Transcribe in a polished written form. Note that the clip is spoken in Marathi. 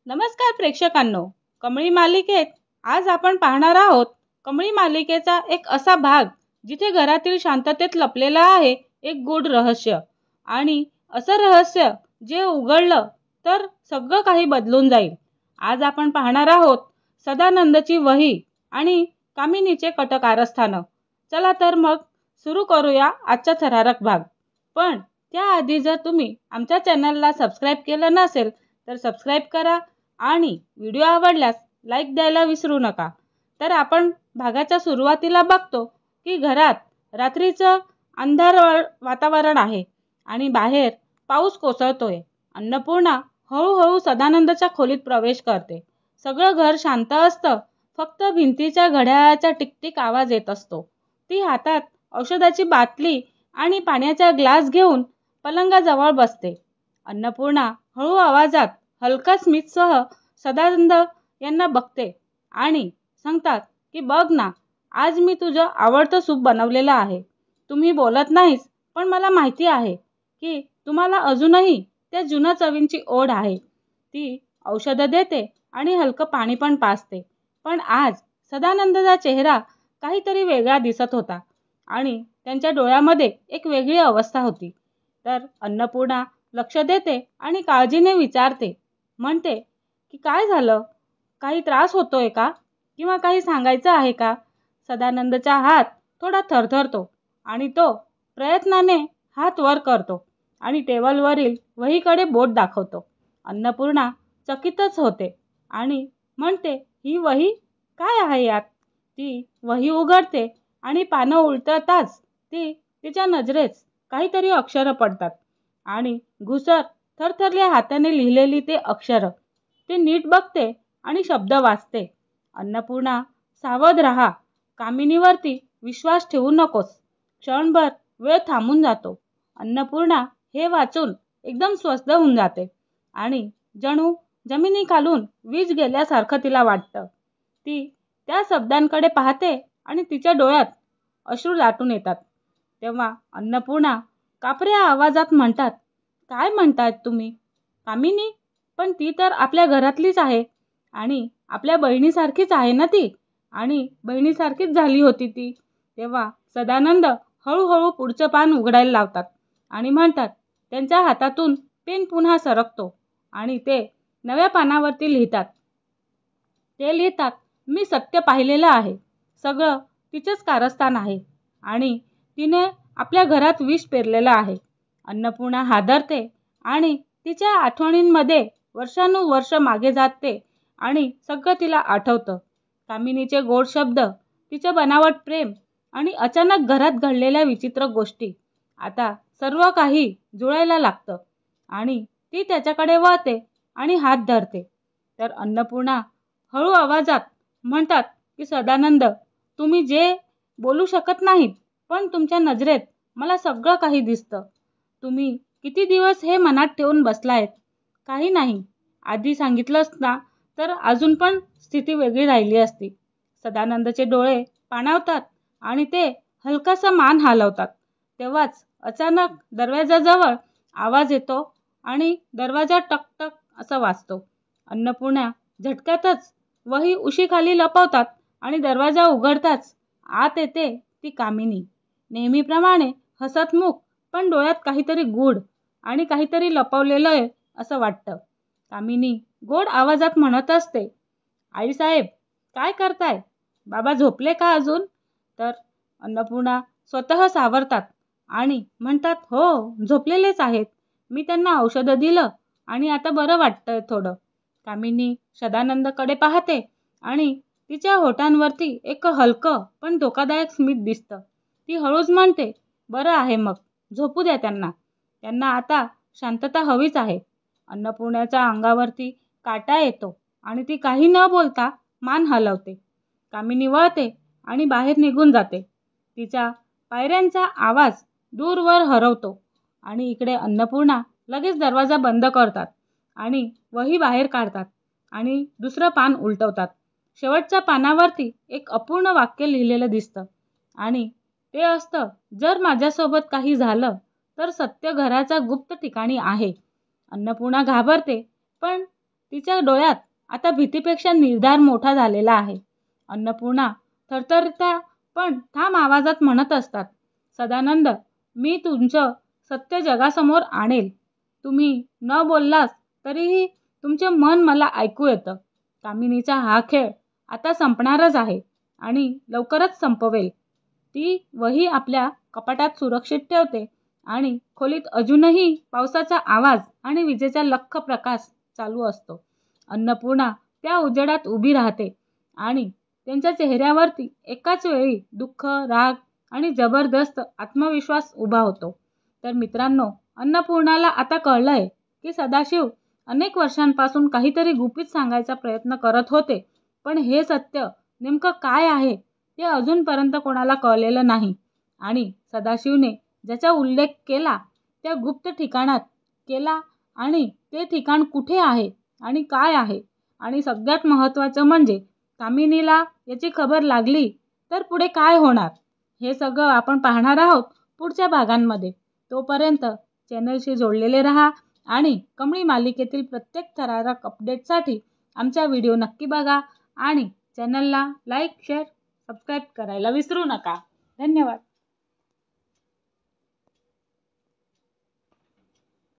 नमस्कार प्रेक्षकांनो, कमळी मालिकेत आज आपण पाहणार आहोत कमळी मालिकेचा एक असा भाग जिथे घरातील शांततेत लपलेला आहे एक गूढ रहस्य आणि असं रहस्य जे उघडलं तर सगळं काही बदलून जाईल। आज आपण पाहणार आहोत सदानंदची वही आणि कामिनीचे कट कारस्थान। चला तर मग सुरू करूया आजचा थरारक भाग। पण त्याआधी जर तुम्ही आमच्या चॅनलला सबस्क्राइब केलं नसेल तर सबस्क्राइब करा आणि व्हिडिओ आवडल्यास लाईक द्यायला विसरू नका। तर आपण भागाच्या सुरुवातीला बघतो की घरात रात्रीचं अंधार वातावरण आहे आणि बाहेर पाऊस कोसळतोय। अन्नपूर्णा हळूहळू सदानंदच्या खोलीत प्रवेश करते। सगळं घर शांत असतं, फक्त भिंतीच्या घड्याळाचा टिकटिक आवाज येत असतो। ती हातात औषधाची बाटली आणि पाण्याचा ग्लास घेऊन पलंगाजवळ बसते। अन्नपूर्णा हळू आवाजात हलका स्मितसह सदानंद यांना बघते आणि सांगतात की बघ ना, आज मी तुझं आवडतं सूप बनवलेलं आहे। तुम्ही बोलत नाहीस पण मला माहिती आहे की तुम्हाला अजूनही त्या जुन्या चवींची ओढ आहे। ती औषधं देते आणि हलकं पाणी पण पाजते। पण आज सदानंदचा चेहरा काहीतरी वेगळा दिसत होता आणि त्यांच्या डोळ्यामध्ये एक वेगळी अवस्था होती। तर अन्नपूर्णा लक्ष देते आणि काळजीने विचारते, म्हणते की काय झालं, काही त्रास होतोय का किंवा काही सांगायचं आहे का? सदानंदचा हात थोडा थरथरतो आणि तो प्रयत्नाने हात वर करतो आणि टेबलवरील वहीकडे बोट दाखवतो। अन्नपूर्णा चकितच होते आणि म्हणते, ही वही काय आहे यात? ती वही उघडते आणि पानं उलटताच तिच्या नजरेत काहीतरी अक्षरं पडतात आणि घुसर थरथरल्या हाताने लिहिलेली ते अक्षरं ती नीट बघते आणि शब्द वाचते। अन्नपूर्णा, सावध राहा, कामिनीवरती विश्वास ठेवू नकोस। क्षणभर वेळ थांबून जातो। अन्नपूर्णा हे वाचून एकदम स्वस्थ होऊन जाते आणि जणू जमिनीखालून वीज गेल्यासारखं तिला वाटतं। ती त्या शब्दांकडे पाहते आणि तिच्या डोळ्यात अश्रू दाटून येतात। तेव्हा अन्नपूर्णा कापऱ्या आवाजात म्हणतात, काय म्हणतायत तुम्ही? कामिनी, पण ती तर आपल्या घरातलीच आहे आणि आपल्या बहिणीसारखीच आहे ना ती, आणि बहिणीसारखीच झाली होती ती। तेव्हा सदानंद हळूहळू पुढचं पान उघडायला लावतात आणि म्हणतात, त्यांच्या हातातून पेन पुन्हा सरकतो आणि ते नव्या पानावरती लिहितात। ते लिहितात, मी सत्य पाहिलेलं आहे, सगळं तिचंच कारस्थान आहे आणि तिने आपल्या घरात विष पेरलेलं आहे। अन्नपूर्णा हादरते आणि तिच्या आठवणींमध्ये वर्षानुवर्ष मागे जाते आणि सगळं तिला आठवतं। कामिनीचे गोड शब्द, तिचे बनावट प्रेम आणि अचानक घरात घडलेल्या विचित्र गोष्टी, आता सर्व काही जुळायला लागतं आणि ती त्याच्याकडे वळते आणि हात धरते। तर अन्नपूर्णा हळू आवाजात म्हणतात की सदानंद, तुम्ही जे बोलू शकत नाहीत पण तुमच्या नजरेत मला सगळं काही दिसतं। तुम्ही किती दिवस हे मनात ठेवून बसलायत? काही नाही, आधी सांगितलंस ना तर अजून पण स्थिती वेगळी राहिली असती। सदानंदचे डोळे पाणावतात आणि ते हलकासा मान हलवतात। तेव्हाच अचानक दरवाजाजवळ आवाज येतो आणि दरवाजा टकटक असं वाजतो। अन्नपूर्णा झटक्यातच वही उशीखाली लपवतात आणि दरवाजा उघडताच आत येते ती कामिनी। नेहमीप्रमाणे हसतमुख, पण डोळ्यात काहीतरी गूढ आणि काहीतरी लपवलेलं आहे असं वाटतं। कामिनी गोड आवाजात म्हणत असते, आईसाहेब काय करताय? बाबा झोपले का अजून? तर अन्नपूर्णा स्वतः सावरतात आणि म्हणतात, हो झोपलेलेच आहेत, मी त्यांना औषधं दिलं आणि आता बरं वाटतंय थोडं। कामिनी सदानंदकडे पाहते आणि तिच्या होठांवरती एक हलकं पण धोकादायक स्मित दिसतं। ती हळूच म्हणते, बरं आहे मग, झोपू द्या त्यांना, त्यांना आता शांतता हवीच आहे। अन्नपूर्णाच्या अंगावरती काटा येतो आणि ती काही न बोलता मान हलवते। कामिनी वळते आणि बाहेर निघून जाते। तिच्या पायऱ्यांचा आवाज दूरवर हरवतो आणि इकडे अन्नपूर्णा लगेच दरवाजा बंद करतात आणि वही बाहेर काढतात आणि दुसरं पान उलटवतात। शेवटच्या पानावरती एक अपूर्ण वाक्य लिहिलेलं दिसतं आणि ते असतं, जर माझ्यासोबत काही झालं तर सत्य घराच्या गुप्त ठिकाणी आहे। अन्नपूर्णा घाबरते पण तिच्या डोळ्यात आता भीतीपेक्षा निर्धार मोठा झालेला आहे. अन्नपूर्णा थरथरत्या पण ठाम आवाजात म्हणत असतात, सदानंद, मी तुमचं सत्य जगासमोर आणेल. तुम्ही न बोललास तरीही तुमचे मन मला ऐकू येतं. कामिनीचा हा खेळ आता संपणारच आहे आणि लवकरच संपवेल. ती वही आपल्या कपाटात सुरक्षित ठेवते आणि खोलीत अजूनही पावसाचा आवाज आणि विजेचा लख्ख प्रकाश चालू असतो. अन्नपूर्णा त्या उजेडात उभी राहते आणि त्यांच्या चेहऱ्यावरती एकाच वेळी दुःख, राग आणि जबरदस्त आत्मविश्वास उभा होतो. तर मित्रांनो, अन्नपूर्णाला आता कळलंय की सदाशिव अनेक वर्षांपासून काहीतरी गुपित सांगायचा प्रयत्न करत होते, पण हे सत्य नेमकं काय आहे ते अजूनपर्यंत कोणाला कळलेलं नाही. आणि सदाशिवने ज्याचा उल्लेख केला त्या गुप्त ठिकाणात केला आणि ते ठिकाण कुठे आहे आणि काय आहे, आणि सगळ्यात महत्त्वाचं म्हणजे कामिनीला याची खबर लागली तर पुढे काय होणार, हे सगळं आपण पाहणार आहोत पुढच्या भागांमध्ये. तोपर्यंत चॅनलशी जोडलेले राहा आणि कमळी मालिकेतील प्रत्येक थरारक अपडेटसाठी आमचा व्हिडिओ नक्की बघा आणि चॅनलला लाईक, शेअर, सबस्क्राईब करायला विसरू नका. धन्यवाद.